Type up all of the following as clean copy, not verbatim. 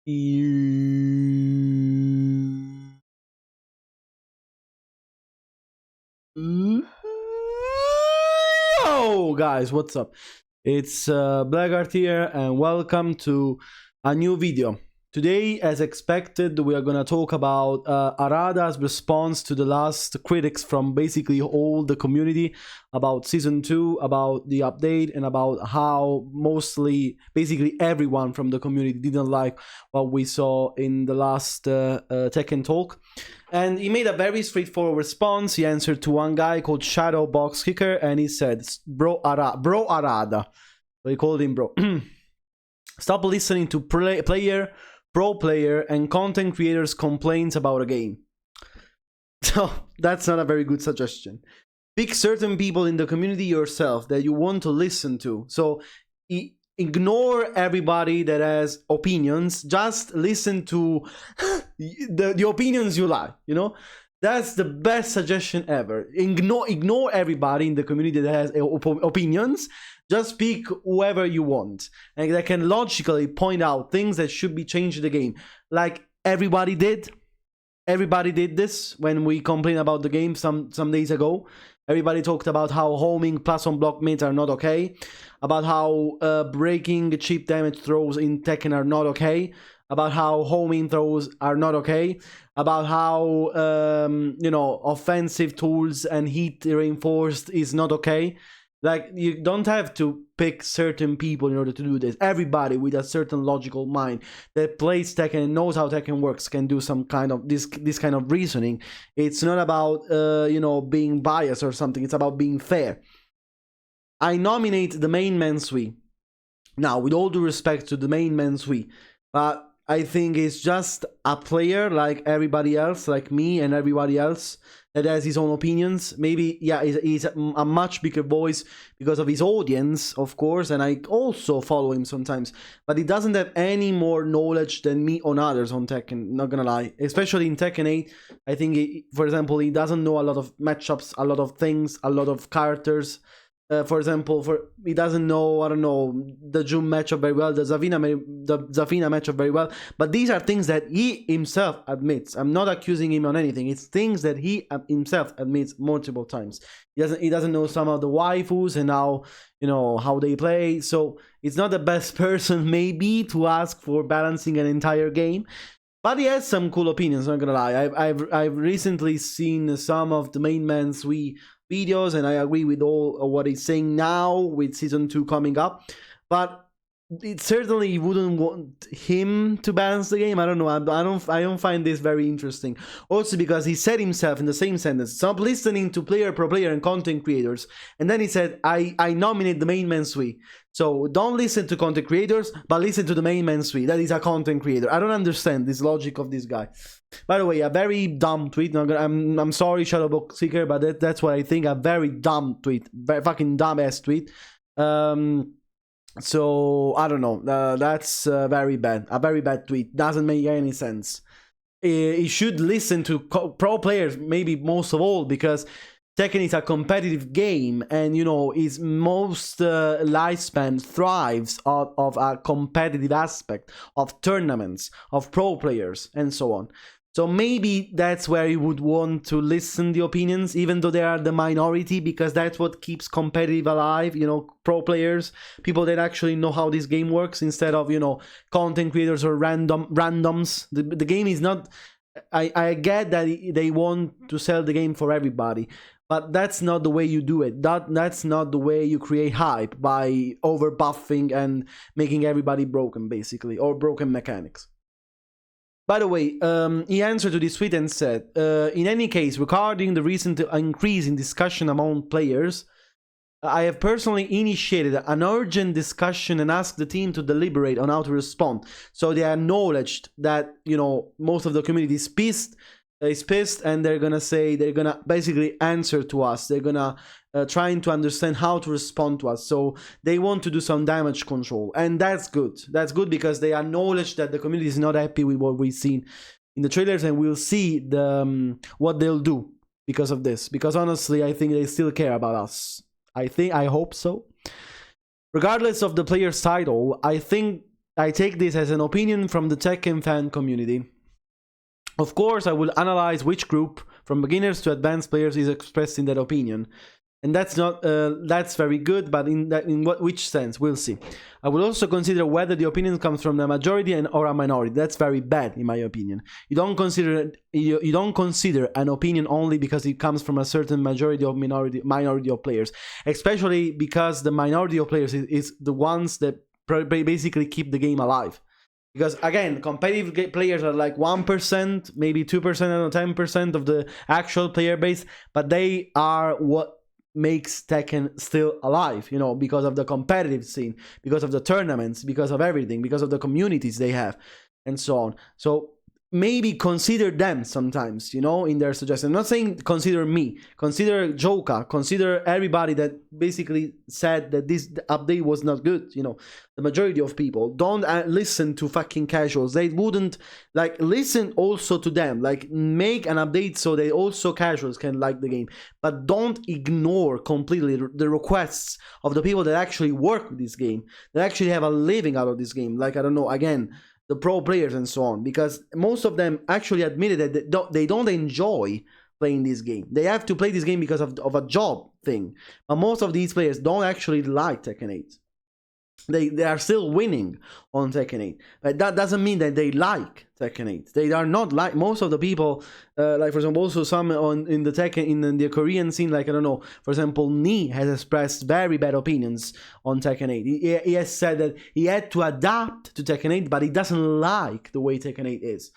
Yo, guys, what's up? It's Blackguard here, and welcome to a new video. Today, as expected, we are gonna talk about Harada's response to the last critics from basically all the community about Season 2, about the update, and about how basically everyone from the community didn't like what we saw in the last Tekken talk. And he made a very straightforward response. He answered to one guy called Shadow Box Kicker, and he said, Bro Harada. So he called him bro. Stop listening to pro player and content creators' complaints about a game. So that's not a very good suggestion. Pick certain people in the community yourself that you want to listen to. So ignore everybody that has opinions. Just listen to the opinions you like, you know? That's the best suggestion ever. Ignore everybody in the community that has opinions. Just pick whoever you want, and that can logically point out things that should be changed in the game. Like everybody did. Everybody did this when we complained about the game some days ago. Everybody talked about how homing plus on block mates are not okay. About how breaking cheap damage throws in Tekken are not okay. About how homing throws are not okay. About how, offensive tools and heat reinforced is not okay. Like, you don't have to pick certain people in order to do this. Everybody with a certain logical mind that plays Tekken and knows how Tekken works can do some kind of this kind of reasoning. It's not about being biased or something. It's about being fair. I nominate the main man Sui. Now, with all due respect to the main man Sui, but I think he's just a player like everybody else, like me and everybody else that has his own opinions. Maybe, yeah, he's a much bigger voice because of his audience, of course, and I also follow him sometimes. But he doesn't have any more knowledge than me on others on Tekken, not gonna lie. Especially in Tekken 8, I think, for example, he doesn't know a lot of matchups, a lot of things, a lot of characters. For example, he doesn't know, I don't know, the Jun matchup very well, the Zafina matchup very well, but these are things that he himself admits. I'm not accusing him on anything. It's things that he himself admits multiple times. He doesn't know some of the waifus and how they play. So it's not the best person maybe to ask for balancing an entire game. But he has some cool opinions, not gonna lie. I've recently seen some of the main man Sui videos, and I agree with all of what he's saying now with Season 2 coming up. But it certainly wouldn't want him to balance the game. I don't know. I don't find this very interesting. Also because he said himself in the same sentence, stop listening to pro player and content creators. And then he said, I nominate the main man Sui. So don't listen to content creators, but listen to the main man Sui. That is a content creator. I don't understand this logic of this guy. By the way, a very dumb tweet. I'm sorry, Shadowbox Seeker, but that's what I think. A very dumb tweet. Very fucking dumb ass tweet. So I don't know. That's very bad. A very bad tweet. Doesn't make any sense. He should listen to pro players, maybe most of all, because Tekken is a competitive game, and its most lifespan thrives out of a competitive aspect of tournaments, of pro players, and so on. So maybe that's where you would want to listen the opinions, even though they are the minority, because that's what keeps competitive alive, pro players, people that actually know how this game works, instead of, content creators or randoms. The game is not... I get that they want to sell the game for everybody, but that's not the way you do it. That's not the way you create hype, by over buffing and making everybody broken, basically, or broken mechanics. By the way, he answered to this tweet and said, in any case, regarding the recent increase in discussion among players, I have personally initiated an urgent discussion and asked the team to deliberate on how to respond. So they acknowledged that, most of the community is pissed, and they're gonna basically answer to us. They're gonna trying to understand how to respond to us. So they want to do some damage control, and that's good. That's good because they acknowledge that the community is not happy with what we've seen in the trailers, and we'll see what they'll do because of this. Because honestly, I think they still care about us. I hope so. Regardless of the player's title, I think I take this as an opinion from the Tekken fan community. Of course, I will analyze which group, from beginners to advanced players, is expressing that opinion. And that's not that's very good, but which sense, we'll see. I will also consider whether the opinion comes from the majority or a minority. That's very bad, in my opinion. You don't consider an opinion only because it comes from a certain majority or minority of players, especially because the minority of players is the ones that basically keep the game alive. Because again, competitive players are like 1%, maybe 2% or 10% of the actual player base, but they are what makes Tekken still alive, you know, because of the competitive scene, because of the tournaments, because of everything, because of the communities they have, and so on. So maybe consider them sometimes, you know, in their suggestions. I'm not saying consider me, consider Joka, consider everybody that basically said that this update was not good, you know, the majority of people. Don't listen to fucking casuals. They wouldn't, like, listen also to them, like, make an update so they also casuals can like the game, but don't ignore completely the requests of the people that actually work with this game, that actually have a living out of this game, like, I don't know, again, the pro players and so on, because most of them actually admitted that they don't enjoy playing this game. They have to play this game because of a job thing. But most of these players don't actually like Tekken 8. They are still winning on Tekken 8. But that doesn't mean that they like Tekken 8. They are not like most of the people, like for example, also some in the Tekken, in the Korean scene, like, I don't know, for example, Ni has expressed very bad opinions on Tekken 8. He has said that he had to adapt to Tekken 8, but he doesn't like the way Tekken 8 is.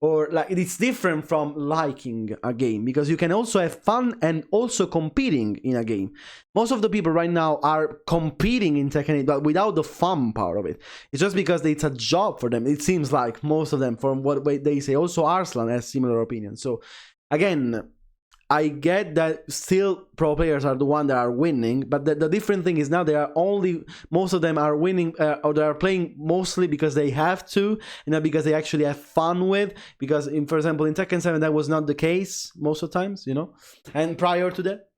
Or, like, it's different from liking a game, because you can also have fun and also competing in a game. Most of the people right now are competing in Tekken 8, but without the fun part of it. It's just because it's a job for them. It seems like most of them, from what they say. Also, Arslan has similar opinions. So, again, I get that still pro players are the one that are winning, but the different thing is now they are only, most of them are winning, or they are playing mostly because they have to, and not because they actually have fun with, because for example in Tekken 7 that was not the case most of the times, you know, and prior to that.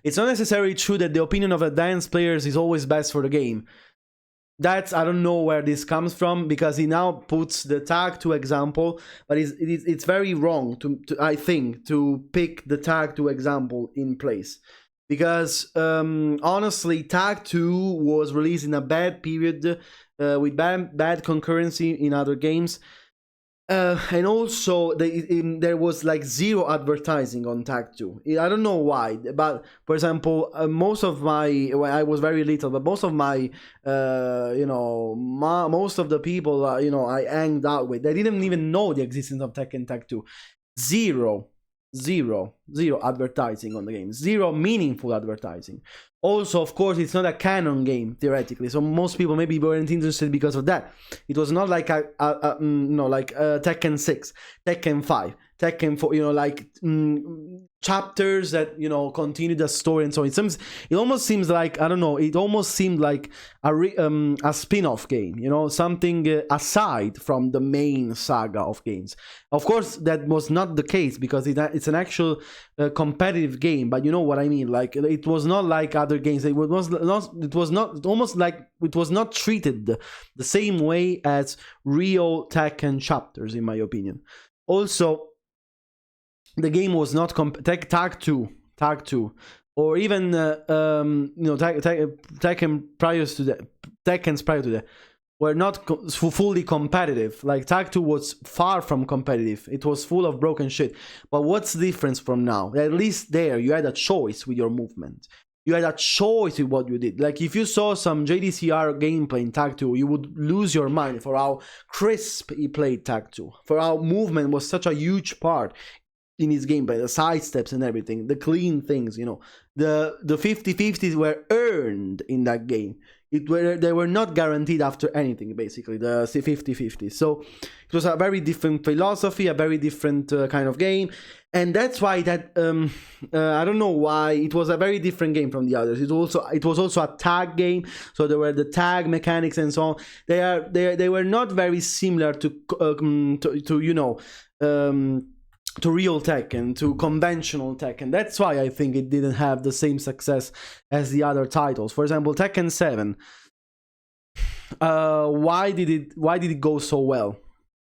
It's not necessarily true that the opinion of advanced players is always best for the game. That's, I don't know where this comes from, because he now puts the Tag 2 example, but it's very wrong to I think, to pick the Tag 2 example in place. Because honestly, Tag 2 was released in a bad period, with bad concurrency in other games. And also, there was like zero advertising on Tag 2. I don't know why, but for example, most of my, well, I was very little, but most of my, you know, most of the people, you know, I hanged out with, they didn't even know the existence of Tekken Tag 2. Zero advertising on the game, zero meaningful advertising. Also, of course, it's not a canon game theoretically, so most people maybe weren't interested because of that. It was not like Tekken 6, Tekken 5, Tekken 4, you know, like chapters that, you know, continue the story and so on. It almost seems like, I don't know, it almost seemed like a spin-off game, you know, something aside from the main saga of games. Of course, that was not the case, because it's an actual competitive game, but you know what I mean. Like, it was not like other games. It was not treated the same way as real Tekken chapters, in my opinion. Also, the game was not Tag 2, or even you know, Tekken prior to that, Tekken's prior to that, were not fully competitive. Like, Tag 2 was far from competitive. It was full of broken shit. But what's the difference from now? At least there, you had a choice with your movement. You had a choice with what you did. Like, if you saw some JDCR gameplay in Tag 2, you would lose your mind for how crisp he played Tag 2. For how movement was such a huge part in his gameplay, the side steps and everything, the clean things, you know. The 50-50s were earned in that game. They were not guaranteed after anything, basically, the 50-50. So it was a very different philosophy, a very different kind of game. And that's why that, I don't know why, it was a very different game from the others. It was also a tag game, so there were the tag mechanics and so on. They were not very similar to you know, to real Tekken, to conventional Tekken. That's why I think it didn't have the same success as the other titles. For example, Tekken 7. why did it go so well?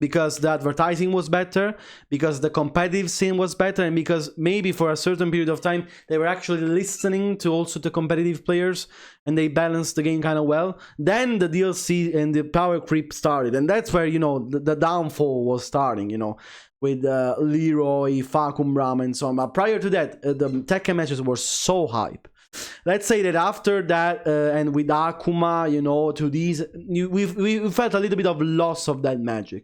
Because the advertising was better, because the competitive scene was better, and because maybe for a certain period of time they were actually listening to also the competitive players and they balanced the game kind of well. Then the DLC and the power creep started, and that's where, you know, the downfall was starting, you know, with Leroy, Facum, Ram, and so on. But prior to that, the Tekken matches were so hype. Let's say that after that, and with Akuma, you know, to these, we felt a little bit of loss of that magic.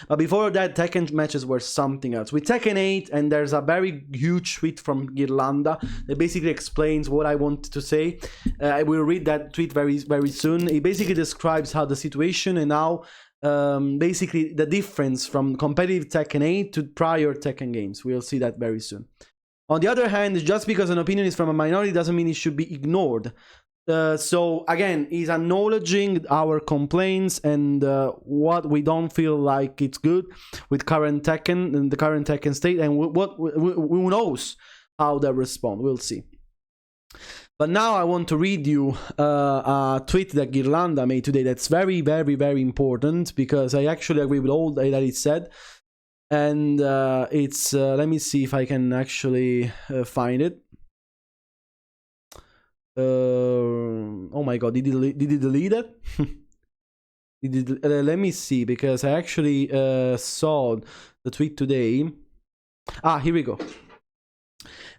But before that, Tekken matches were something else. With Tekken 8, and there's a very huge tweet from GHIRLANDA that basically explains what I wanted to say. I will read that tweet very soon. It basically describes how the situation and how basically the difference from competitive Tekken 8 to prior Tekken games. We'll see that very soon. On the other hand, just because an opinion is from a minority doesn't mean it should be ignored. So again, he's acknowledging our complaints and what we don't feel like it's good with current Tekken and the current Tekken state, and who knows how they respond. We'll see. But now I want to read you a tweet that GHIRLANDA made today that's very important, because I actually agree with all that it said. And it's let me see if I can actually find it. Oh my god, did he delete it? Let me see, because I actually saw the tweet today. Ah, here we go.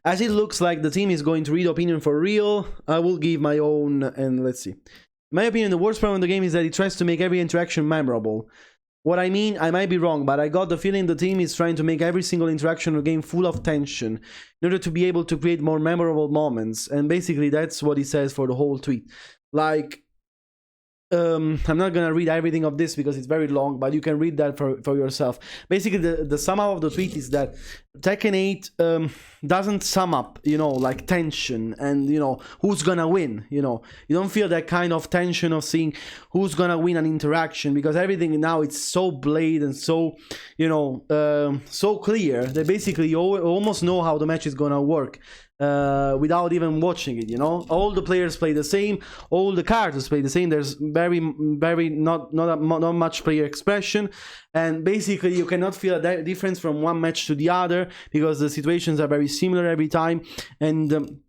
As it looks like the team is going to read opinion for real, I will give my own, and let's see. In my opinion, the worst problem in the game is that it tries to make every interaction memorable. What I mean, I might be wrong, but I got the feeling the team is trying to make every single interaction in the game full of tension in order to be able to create more memorable moments. And basically, that's what he says for the whole tweet. Like, I'm not gonna read everything of this because it's very long, but you can read that for yourself. Basically, the sum up of the tweet is that Tekken 8 doesn't sum up, you know, like tension and, you know, who's gonna win, you know. You don't feel that kind of tension of seeing who's gonna win an interaction, because everything now it's so blatant and so, you know, so clear that basically you almost know how the match is gonna work. Without even watching it, you know, all the players play the same, all the characters play the same. There's very not much player expression, and basically you cannot feel a difference from one match to the other because the situations are very similar every time, and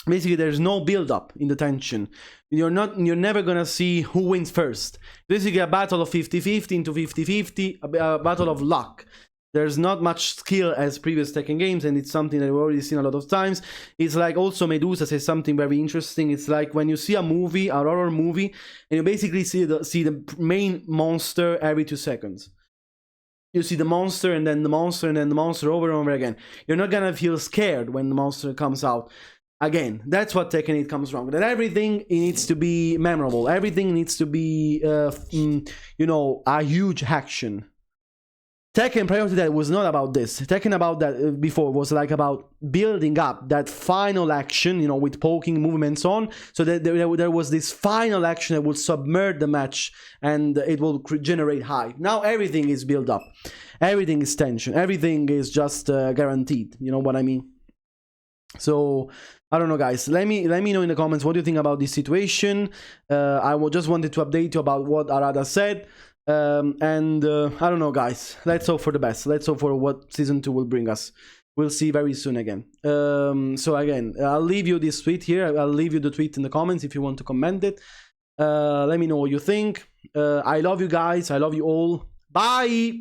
basically there's no build up in the tension. You're never gonna see who wins first. Basically a battle of 50-50 into 50-50, a battle of luck. There's not much skill as previous Tekken games, and it's something that we've already seen a lot of times. It's like also Medusa says something very interesting. It's like when you see a movie, a horror movie, and you basically see the main monster every 2 seconds. You see the monster and then the monster and then the monster over and over again. You're not gonna feel scared when the monster comes out. Again, that's what Tekken 8 comes wrong. That everything needs to be memorable. Everything needs to be, you know, a huge action. Tekken prior to that was not about this. Tekken about that before was like about building up that final action, you know, with poking movements on, so that there was this final action that would submerge the match and it will generate hype. Now everything is built up, everything is tension, everything is just guaranteed. You know what I mean? So I don't know, guys. Let me know in the comments what you think about this situation. I just wanted to update you about what Harada said. I don't know, guys. Let's hope for the best. Let's hope for what season 2 will bring us. We'll see very soon again. So again, I'll leave you this tweet here. I'll leave you the tweet in the comments if you want to comment it. Let me know what you think. I love you guys. I love you all. Bye.